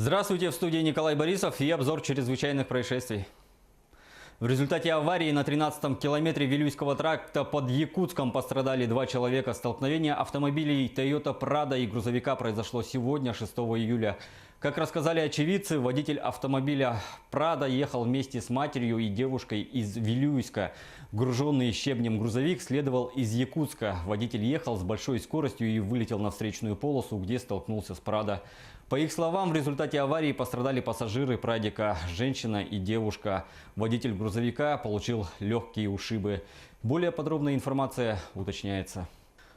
Здравствуйте, в студии Николай Борисов и обзор чрезвычайных происшествий. В результате аварии на 13-м километре Вилюйского тракта под Якутском пострадали 2 человека. Столкновение автомобилей Toyota Prado и грузовика произошло сегодня, 6 июля. Как рассказали очевидцы, водитель автомобиля Prado ехал вместе с матерью и девушкой из Вилюйска. Груженный щебнем грузовик следовал из Якутска. Водитель ехал с большой скоростью и вылетел на встречную полосу, где столкнулся с Prado. По их словам, в результате аварии пострадали пассажиры прадика, женщина и девушка. Водитель грузовика получил легкие ушибы. Более подробная информация уточняется.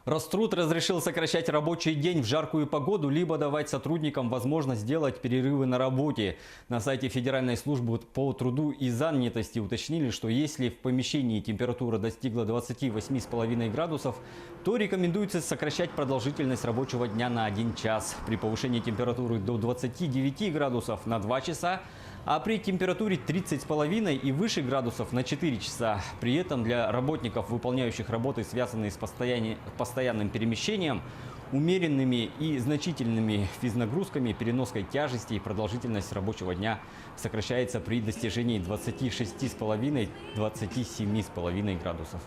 Роструд разрешил сокращать рабочий день в жаркую погоду, либо давать сотрудникам возможность сделать перерывы на работе. На сайте Федеральной службы по труду и занятости уточнили, что если в помещении температура достигла 28,5 градусов, то рекомендуется сокращать продолжительность рабочего дня на 1 час. При повышении температуры до 29 градусов на 2 часа, а при температуре 30,5 и выше градусов на 4 часа. При этом для работников, выполняющих работы, связанные с постоянным перемещением, умеренными и значительными физнагрузками, переноской тяжестей, продолжительность рабочего дня сокращается при достижении 26,5-27,5 градусов.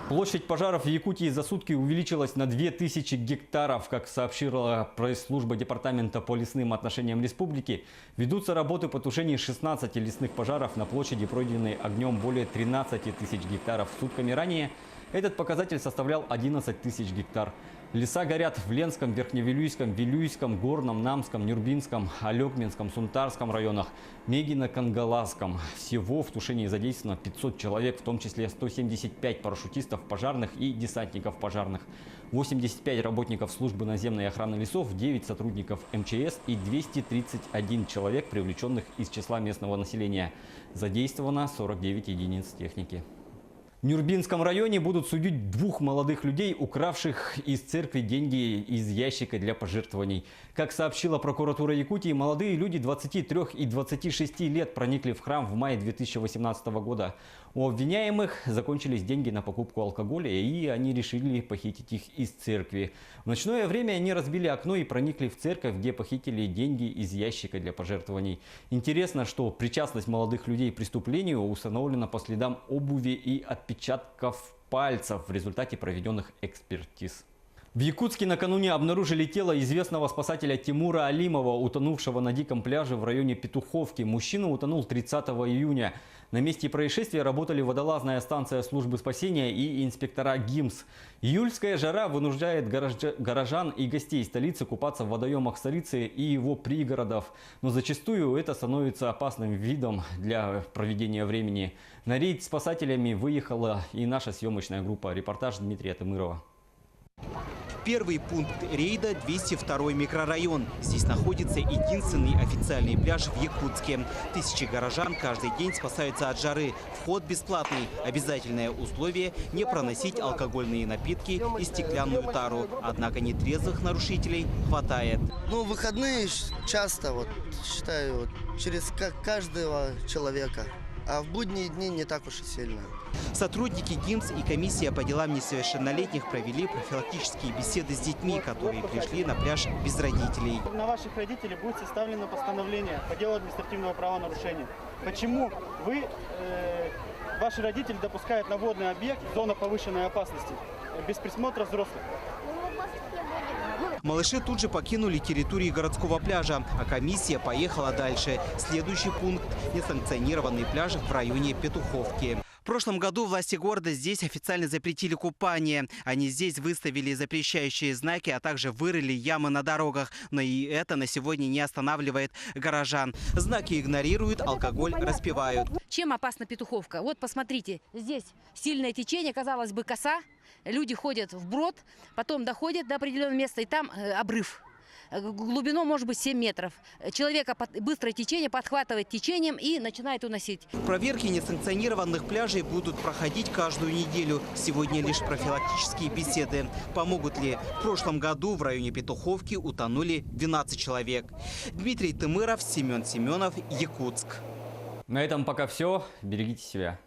Площадь пожаров в Якутии за сутки увеличилась на 2000 гектаров. Как сообщила пресс-служба Департамента по лесным отношениям республики, ведутся работы по тушению 16 лесных пожаров на площади, пройденной огнем более 13 тысяч гектаров. Сутками ранее этот показатель составлял 11 тысяч гектар. Леса горят в Ленском, Верхневилюйском, Вилюйском, Горном, Намском, Нюрбинском, Алекминском, Сунтарском районах, Мегино-Кангаласском. Всего в тушении задействовано 500 человек, в том числе 175 парашютистов пожарных и десантников пожарных, 85 работников службы наземной охраны лесов, 9 сотрудников МЧС и 231 человек, привлеченных из числа местного населения. Задействовано 49 единиц техники. В Нюрбинском районе будут судить 2 молодых людей, укравших из церкви деньги из ящика для пожертвований. Как сообщила прокуратура Якутии, молодые люди 23 и 26 лет проникли в храм в мае 2018 года. У обвиняемых закончились деньги на покупку алкоголя, и они решили похитить их из церкви. В ночное время они разбили окно и проникли в церковь, где похитили деньги из ящика для пожертвований. Интересно, что причастность молодых людей к преступлению установлена по следам обуви и отпечатков пальцев в результате проведенных экспертиз. В Якутске накануне обнаружили тело известного спасателя Тимура Алимова, утонувшего на диком пляже в районе Петуховки. Мужчина утонул 30 июня. На месте происшествия работали водолазная станция службы спасения и инспектора ГИМС. Июльская жара вынуждает горожан и гостей столицы купаться в водоемах столицы и его пригородов. Но зачастую это становится опасным видом для проведения времени. На рейд с спасателями выехала и наша съемочная группа. Репортаж Дмитрия Тымырова. Первый пункт рейда – 202-й микрорайон. Здесь находится единственный официальный пляж в Якутске. Тысячи горожан каждый день спасаются от жары. Вход бесплатный. Обязательное условие – не проносить алкогольные напитки и стеклянную тару. Однако нетрезвых нарушителей хватает. Ну, выходные часто, считаю, через каждого человека. А в будние дни не так уж и сильно. Сотрудники ГИМС и комиссия по делам несовершеннолетних провели профилактические беседы с детьми, которые пришли на пляж без родителей. На ваших родителей будет составлено постановление по делу административного правонарушения. Почему ваши родители допускают на водный объект зона повышенной опасности без присмотра взрослых? Малыши тут же покинули территорию городского пляжа, а комиссия поехала дальше. Следующий пункт – несанкционированный пляж в районе Петуховки. В прошлом году власти города здесь официально запретили купание. Они здесь выставили запрещающие знаки, а также вырыли ямы на дорогах. Но и это на сегодня не останавливает горожан. Знаки игнорируют, алкоголь распивают. Чем опасна Петуховка? Вот посмотрите, здесь сильное течение, казалось бы, коса. Люди ходят вброд, потом доходят до определенного места, и там обрыв. Глубину может быть 7 метров. Человека быстрое течение подхватывает течением и начинает уносить. Проверки несанкционированных пляжей будут проходить каждую неделю. Сегодня лишь профилактические беседы. Помогут ли? В прошлом году в районе Петуховки утонули 12 человек. Дмитрий Тымыров, Семен Семенов, Якутск. На этом пока все. Берегите себя.